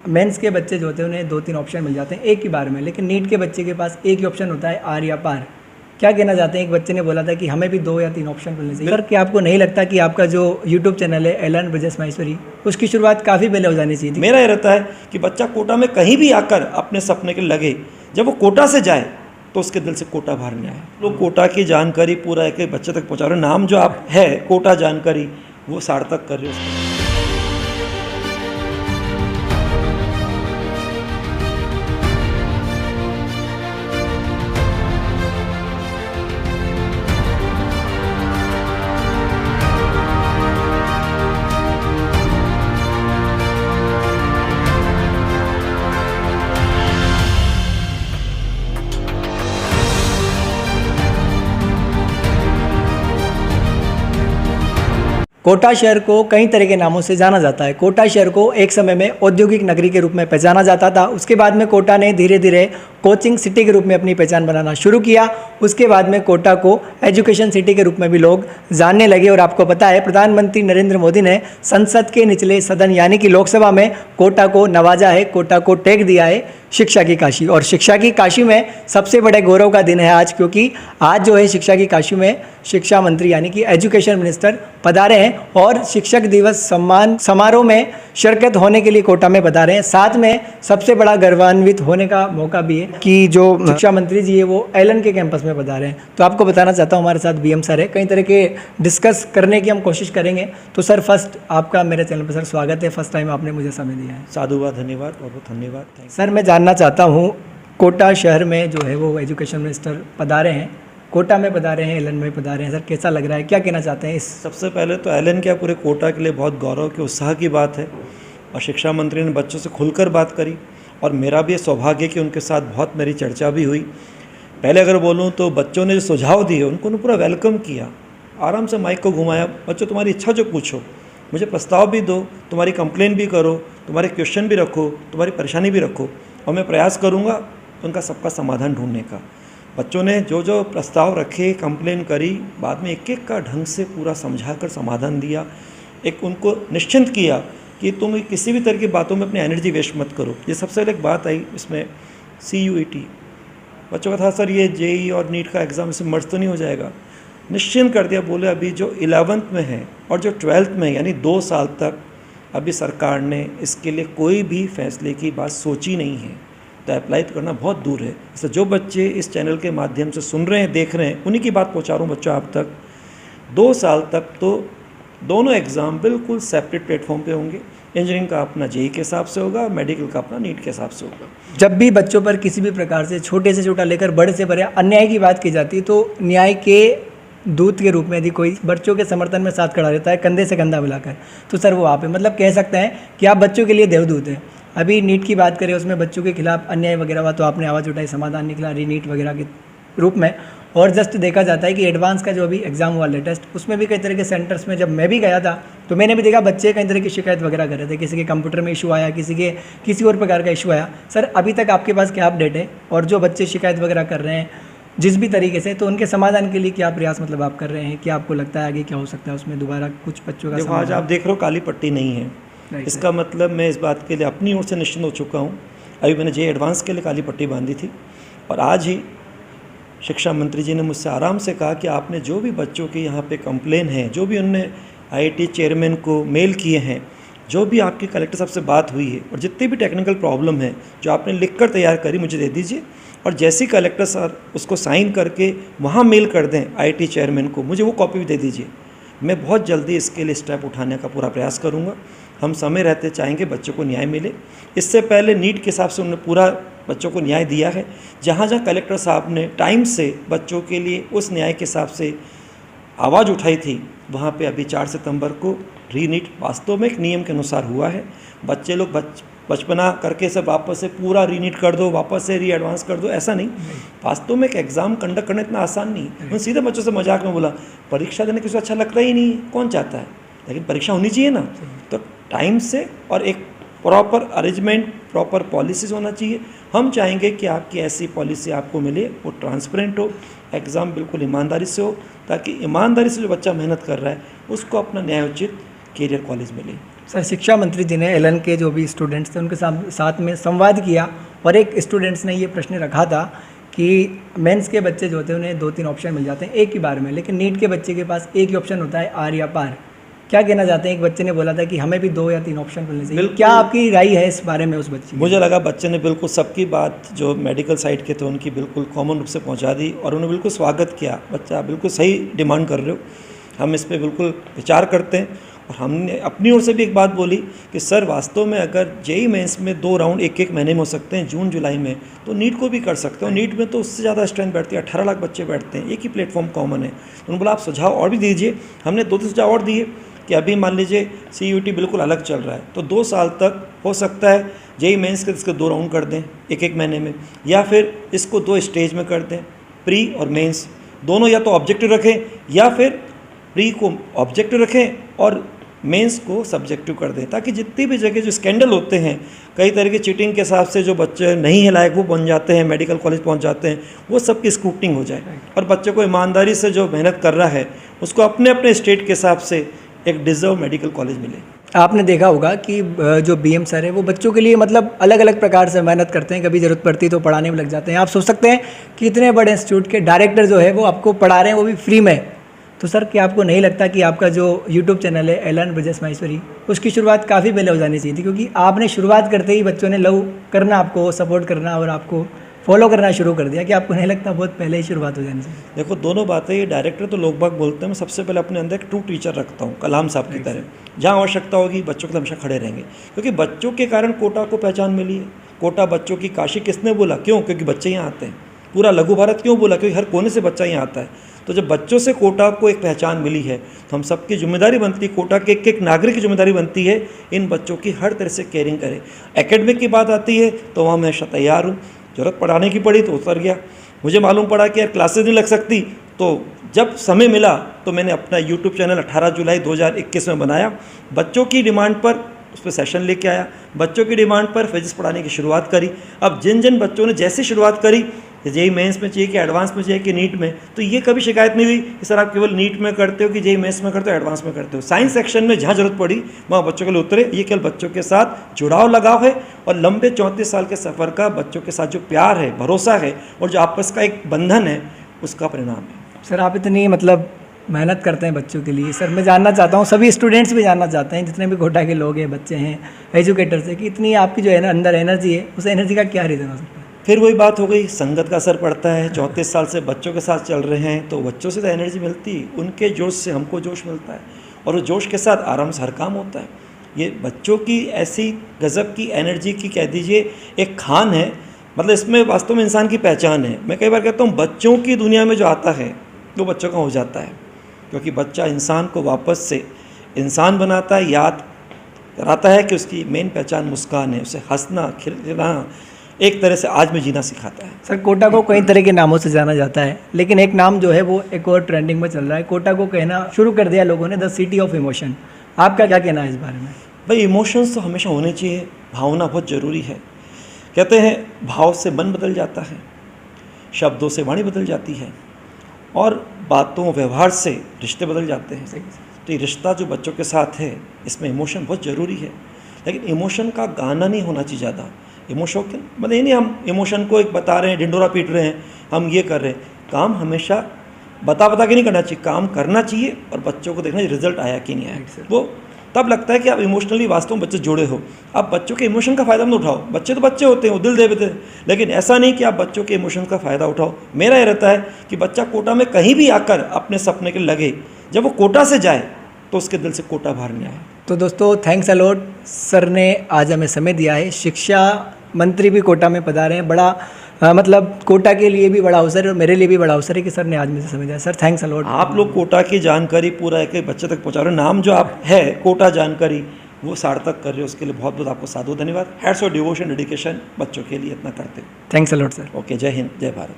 Mains के बच्चे जो होते हैं उन्हें 2-3 ऑप्शन मिल जाते हैं एक ही बार में, लेकिन नीट के बच्चे के पास एक ही ऑप्शन होता है, आर या पार। क्या कहना चाहते हैं? एक बच्चे ने बोला था कि हमें भी 2 या 3 ऑप्शन मिलने चाहिए। सर, क्या आपको नहीं लगता कि आपका जो यूट्यूब चैनल है एलन ब्रजेश माहेश्वरी, उसकी शुरुआत काफ़ी पहले हो जानी चाहिए थी? मेरा ये रहता है कि बच्चा कोटा में कहीं भी आकर अपने सपने के लगे, जब वो कोटा से जाए तो उसके दिल से कोटा बाहर नहीं आए। लोग कोटा की जानकारी पूरा एक बच्चे तक पहुँचा रहे, नाम जो आप है कोटा जानकारी वो सार्थक कर रहे हो। कोटा शहर को कई तरह के नामों से जाना जाता है। कोटा शहर को एक समय में औद्योगिक नगरी के रूप में पहचाना जाता था। उसके बाद में कोटा ने धीरे धीरे कोचिंग सिटी के रूप में अपनी पहचान बनाना शुरू किया। उसके बाद में कोटा को एजुकेशन सिटी के रूप में भी लोग जानने लगे। और आपको पता है, प्रधानमंत्री नरेंद्र मोदी ने संसद के निचले सदन यानी कि लोकसभा में कोटा को नवाजा है, कोटा को टैग दिया है शिक्षा की काशी। और शिक्षा की काशी में सबसे बड़े गौरव का दिन है आज, क्योंकि आज जो है शिक्षा की काशी में शिक्षा मंत्री यानी कि एजुकेशन मिनिस्टर पधारे हैं और शिक्षक दिवस सम्मान समारोह में शिरकत होने के लिए कोटा में पधारे हैं। साथ में सबसे बड़ा गौरवान्वित होने का मौका भी है कि जो शिक्षा मंत्री जी है वो एलन के कैंपस में पधारे हैं। तो आपको बताना चाहता हूँ, हमारे साथ बीएम सर है, कई तरह के डिस्कस करने की हम कोशिश करेंगे। तो सर, फर्स्ट आपका मेरे चैनल पर सर स्वागत है। फर्स्ट टाइम आपने मुझे समय दिया है। साधुवाद, धन्यवाद, बहुत बहुत धन्यवाद। सर, मैं जानना चाहता हूँ, कोटा शहर में जो है वो एजुकेशन मिनिस्टर पधारे हैं, कोटा में पधारे हैं, एलन में पधारे हैं। सर, कैसा लग रहा है, क्या कहना चाहते हैं? इस सबसे पहले तो एलन क्या पूरे कोटा के लिए बहुत गौरव के उत्साह की बात है। और शिक्षा मंत्री ने बच्चों से खुलकर बात करी और मेरा भी सौभाग्य कि उनके साथ बहुत मेरी चर्चा भी हुई। पहले अगर बोलूं तो बच्चों ने जो सुझाव दिए उनको पूरा वेलकम किया, आराम से माइक को घुमाया, बच्चों तुम्हारी इच्छा जो पूछो, मुझे प्रस्ताव भी दो, तुम्हारी कंप्लेन भी करो, तुम्हारे क्वेश्चन भी रखो, तुम्हारी परेशानी भी रखो, और मैं प्रयास करूँगा उनका सबका समाधान ढूंढने का। बच्चों ने जो जो प्रस्ताव रखे, कंप्लेन करी, बाद में एक एक का ढंग से पूरा समझा कर समाधान दिया। एक उनको निश्चिंत किया कि तुम किसी भी तरह की बातों में अपनी एनर्जी वेस्ट मत करो। ये सबसे पहले एक बात आई इसमें CUET, बच्चों का था सर ये JEE और नीट का एग्ज़ाम इसमें मर्ज तो नहीं हो जाएगा? निश्चिंत कर दिया, बोले अभी जो 11th में है और जो 12th में यानी 2 साल तक अभी सरकार ने इसके लिए कोई भी फैसले की बात सोची नहीं है, तो अप्लाई करना बहुत दूर है। इसलिए जो बच्चे इस चैनल के माध्यम से सुन रहे हैं, देख रहे हैं, उन्हीं की बात पहुंचा रहा हूँ बच्चों आप तक। 2 साल तक तो दोनों एग्ज़ाम बिल्कुल सेपरेट प्लेटफॉर्म पे होंगे। इंजीनियरिंग का अपना JEE के हिसाब से होगा, मेडिकल का अपना नीट के हिसाब से होगा। जब भी बच्चों पर किसी भी प्रकार से छोटे से छोटा लेकर बड़े से बड़े अन्याय की बात की जाती है, तो न्याय के दूत के रूप में यदि कोई बच्चों के समर्थन में साथ खड़ा रहता है, कंधे से कंधा मिलाकर, तो सर वो आप है। मतलब कह सकते हैं कि आप बच्चों के लिए देवदूत हैं। अभी नीट की बात करें, उसमें बच्चों के खिलाफ अन्याय वगैरह हुआ तो आपने आवाज़ उठाई, समाधान निकला रीनीट वगैरह के रूप में। और जस्ट देखा जाता है कि एडवांस का जो अभी एग्ज़ाम हुआ लेटेस्ट, उसमें भी कई तरह के सेंटर्स में जब मैं भी गया था तो मैंने भी देखा बच्चे कई तरह की शिकायत वगैरह कर रहे थे। किसी के कंप्यूटर में इशू आया, किसी के किसी और प्रकार का इशू आया। सर, अभी तक आपके पास क्या अपडेट है? और जो बच्चे शिकायत वगैरह कर रहे हैं जिस भी तरीके से, तो उनके समाधान के लिए क्या प्रयास मतलब आप कर रहे हैं? क्या आपको लगता है आगे क्या हो सकता है उसमें दोबारा कुछ बच्चों का? देखो, आज आप देख रहे हो काली पट्टी नहीं है, इसका मतलब मैं इस बात के लिए अपनी ओर से निश्चिंत हो चुका हूँ। अभी मैंने JEE एडवांस के लिए काली पट्टी बांधी थी और आज ही शिक्षा मंत्री जी ने मुझसे आराम से कहा कि आपने जो भी बच्चों की यहाँ पे कंप्लेन है, जो भी उनने IIT चेयरमैन को मेल किए हैं, जो भी आपकी कलेक्टर साहब से बात हुई है और जितनी भी टेक्निकल प्रॉब्लम है जो आपने लिख कर तैयार करी, मुझे दे दीजिए। और जैसे ही कलेक्टर सर उसको साइन करके वहाँ मेल कर दें IIT चेयरमैन को, मुझे वो कॉपी भी दे दीजिए। मैं बहुत जल्दी इसके लिए स्टेप उठाने का पूरा प्रयास करूँगा। हम समय रहते चाहेंगे बच्चों को न्याय मिले। इससे पहले नीट के हिसाब से उन्होंने पूरा बच्चों को न्याय दिया है। जहाँ जहाँ कलेक्टर साहब ने टाइम से बच्चों के लिए उस न्याय के हिसाब से आवाज़ उठाई थी, वहाँ पे अभी 4 सितंबर को रीनीट वास्तव में एक नियम के अनुसार हुआ है। बच्चे लोग बचपना करके सब वापस से पूरा रीनीट कर दो, वापस से री एडवांस कर दो, ऐसा नहीं। वास्तव में एक एग्ज़ाम कंडक्ट करना इतना आसान नहीं। मैंने सीधे बच्चों से मजाक में बोला, परीक्षा देने किसी को अच्छा लगता ही नहीं, कौन चाहता है, लेकिन परीक्षा होनी चाहिए ना। तो टाइम से और एक प्रॉपर अरेंजमेंट, प्रॉपर पॉलिसीज़ होना चाहिए। हम चाहेंगे कि आपकी ऐसी पॉलिसी आपको मिले, वो ट्रांसपेरेंट हो, एग्ज़ाम बिल्कुल ईमानदारी से हो, ताकि ईमानदारी से जो बच्चा मेहनत कर रहा है उसको अपना न्यायोचित कैरियर कॉलेज मिले। सर शिक्षा मंत्री जी ने एलन के जो भी स्टूडेंट्स थे उनके साथ में संवाद किया और एक स्टूडेंट्स ने ये प्रश्न रखा था कि मेंस के बच्चे जो होते हैं उन्हें 2-3 ऑप्शन मिल जाते हैं एक ही बार में, लेकिन नीट के बच्चे के पास एक ही ऑप्शन होता है आर या पार। क्या कहना चाहते हैं? एक बच्चे ने बोला था कि हमें भी 2 या 3 ऑप्शन मिलने चाहिए, क्या आपकी राय है इस बारे में उस बच्चे की? मुझे लगा बच्चे ने बिल्कुल सबकी बात जो मेडिकल साइड के थे उनकी बिल्कुल कॉमन रूप से पहुंचा दी और उन्होंने बिल्कुल स्वागत किया। बच्चा बिल्कुल सही डिमांड कर रहे हो, हम इस पर बिल्कुल विचार करते हैं। और हमने अपनी ओर से भी एक बात बोली कि सर वास्तव में अगर जेईई मेंस में 2 राउंड एक महीने में हो सकते हैं जून जुलाई में, तो नीट को भी कर सकते हो। नीट में तो उससे ज़्यादा स्ट्रेंथ बैठती है, 18 लाख बच्चे बैठते हैं, एक ही प्लेटफॉर्म कॉमन है। उन्होंने बोला आप सुझाव और भी दीजिए। हमने 2-3 सुझाव और दिए कि अभी मान लीजिए CUET बिल्कुल अलग चल रहा है, तो 2 साल तक हो सकता है जेईई मेंस के इसके 2 राउंड कर दें एक महीने में, या फिर इसको 2 स्टेज में कर दें, प्री और मेंस दोनों, या तो ऑब्जेक्टिव रखें या फिर प्री को ऑब्जेक्टिव रखें और मेंस को सब्जेक्टिव कर दें, ताकि जितनी भी जगह जो स्कैंडल होते हैं कई तरह की चीटिंग के हिसाब से जो बच्चे नहीं है लायक वो बन जाते हैं, मेडिकल कॉलेज पहुंच जाते हैं, वो सबकी स्क्रूटनिंग हो जाए और बच्चे को ईमानदारी से जो मेहनत कर रहा है उसको अपने अपने स्टेट के हिसाब से एक डिजर्व मेडिकल कॉलेज मिले। आपने देखा होगा कि जो BM सर है वो बच्चों के लिए मतलब अलग अलग प्रकार से मेहनत करते हैं, कभी ज़रूरत पड़ती तो पढ़ाने में लग जाते हैं। आप सोच सकते हैं कि इतने बड़े इंस्टीट्यूट के डायरेक्टर जो है वो आपको पढ़ा रहे हैं, वो भी फ्री में। तो सर क्या आपको नहीं लगता कि आपका जो यूट्यूब चैनल है एलन ब्रजेश माहेश्वरी, उसकी शुरुआत काफ़ी पहले हो जानी चाहिए थी? क्योंकि आपने शुरुआत करते ही बच्चों ने लव करना, आपको सपोर्ट करना और आपको फॉलो करना शुरू कर दिया। कि आपको नहीं लगता बहुत पहले ही शुरुआत हो जानी चाहिए? देखो दोनों बातें, ये डायरेक्टर तो लोग बाग बोलते हैं, मैं सबसे पहले अपने अंदर एक ट्रू टीचर रखता हूँ कलाम साहब की तरह, जहाँ आवश्यकता होगी बच्चों के लिए हमेशा खड़े रहेंगे, क्योंकि बच्चों के कारण कोटा को पहचान मिली है। कोटा बच्चों की काशी किसने बोला? क्यों? क्योंकि बच्चे यहाँ आते हैं। पूरा लघु भारत क्यों बोला? क्योंकि हर कोने से बच्चा यहाँ आता है। तो जब बच्चों से कोटा को एक पहचान मिली है तो हम सबकी जिम्मेदारी बनती है, कोटा के एक नागरिक की जिम्मेदारी बनती है इन बच्चों की हर तरह से केयरिंग करें। एकेडमिक की बात आती है तो वहाँ मैं हमेशा तैयार हूँ, ज़रूरत पढ़ाने की पड़ी तो उतर गया। मुझे मालूम पड़ा कि यार क्लासेज नहीं लग सकती, तो जब समय मिला तो मैंने अपना यूट्यूब चैनल 18 जुलाई 2021 में बनाया। बच्चों की डिमांड पर उस पर सेशन लेके आया, बच्चों की डिमांड पर फिजिक्स पढ़ाने की शुरुआत करी। अब जिन बच्चों ने जैसे शुरुआत करी, जेईई मेंस में चाहिए कि एडवांस में चाहिए कि नीट में, तो ये कभी शिकायत नहीं हुई कि सर आप केवल नीट में करते हो कि जेईई मेंस में करते हो, एडवांस में करते हो। साइंस सेक्शन में जहाँ जरूरत पड़ी वहाँ बच्चों के लिए उतरे। ये केवल बच्चों के साथ जुड़ाव लगाव है और लंबे 34 साल के सफ़र का बच्चों के साथ जो प्यार है, भरोसा है और जो आपस का एक बंधन है, उसका परिणाम है। सर आप इतनी मतलब मेहनत करते हैं बच्चों के लिए। सर मैं जानना चाहता हूँ, सभी स्टूडेंट्स भी जानना चाहते हैं, जितने भी कोटा के लोग हैं, बच्चे हैं, एजुकेटर्स हैं, कि इतनी आपकी जो है ना अंदर एनर्जी है, उस एनर्जी का क्या रीज़न हो सकता है? फिर वही बात हो गई, संगत का असर पड़ता है। 34 साल से बच्चों के साथ चल रहे हैं तो बच्चों से तो एनर्जी मिलती, उनके जोश से हमको जोश मिलता है और उस जोश के साथ आराम से हर काम होता है। ये बच्चों की ऐसी गज़ब की एनर्जी की कह दीजिए एक खान है, मतलब इसमें वास्तव में इंसान की पहचान है। मैं कई बार कहता हूँ बच्चों की दुनिया में जो आता है वो बच्चों का हो जाता है, क्योंकि बच्चा इंसान को वापस से इंसान बनाता है, याद कराता है कि उसकी मेन पहचान मुस्कान है, उसे हंसना खिलना एक तरह से आज में जीना सिखाता है। सर कोटा को कई तरह के नामों से जाना जाता है, लेकिन एक नाम जो है वो एक और ट्रेंडिंग में चल रहा है। कोटा को कहना शुरू कर दिया लोगों ने द सिटी ऑफ इमोशन। आपका क्या कहना है इस बारे में? भाई इमोशंस तो हमेशा होने चाहिए, भावना बहुत ज़रूरी है। कहते हैं भाव से मन बदल जाता है, शब्दों से वाणी बदल जाती है और बातों व्यवहार से रिश्ते बदल जाते हैं। तो ये रिश्ता जो बच्चों के साथ है इसमें इमोशन बहुत ज़रूरी है, लेकिन इमोशन का गाना नहीं होना चाहिए ज़्यादा। इमोशन मतलब ये नहीं हम इमोशन को एक बता रहे हैं, ढिंडोरा पीट रहे हैं, हम ये कर रहे हैं। काम हमेशा बता के नहीं करना चाहिए, काम करना चाहिए और बच्चों को देखना रिजल्ट आया कि नहीं आया। वो तब लगता है कि आप इमोशनली वास्तव में बच्चे जुड़े हो। आप बच्चों के इमोशन का फ़ायदा मत उठाओ, बच्चे तो बच्चे होते हैं, वो दिल दे देते हैं, लेकिन ऐसा नहीं कि आप बच्चों के इमोशन का फ़ायदा उठाओ। मेरा ये रहता है कि बच्चा कोटा में कहीं भी आकर अपने सपने के लगे, जब वो कोटा से जाए तो उसके दिल से कोटा बाहर नहीं आए। तो दोस्तों थैंक्स अलॉट, सर ने आज हमें समय दिया है। शिक्षा मंत्री भी कोटा में पधारे हैं, बड़ा मतलब कोटा के लिए भी बड़ा अवसर है और मेरे लिए भी बड़ा अवसर है कि सर ने आज मुझे समय दिया। Sir thanks a lot. आप लोग कोटा की जानकारी पूरा एक बच्चे तक पहुँचा रहे हो, नाम जो आप है कोटा जानकारी वो सार्थक कर रहे हो, उसके लिए बहुत बहुत आपको साधु धन्यवाद। हैट्स ऑफ डिवोशन डेडिकेशन बच्चों के लिए इतना करते हो। Thanks a lot sir. ओके, जय हिंद, जय भारत।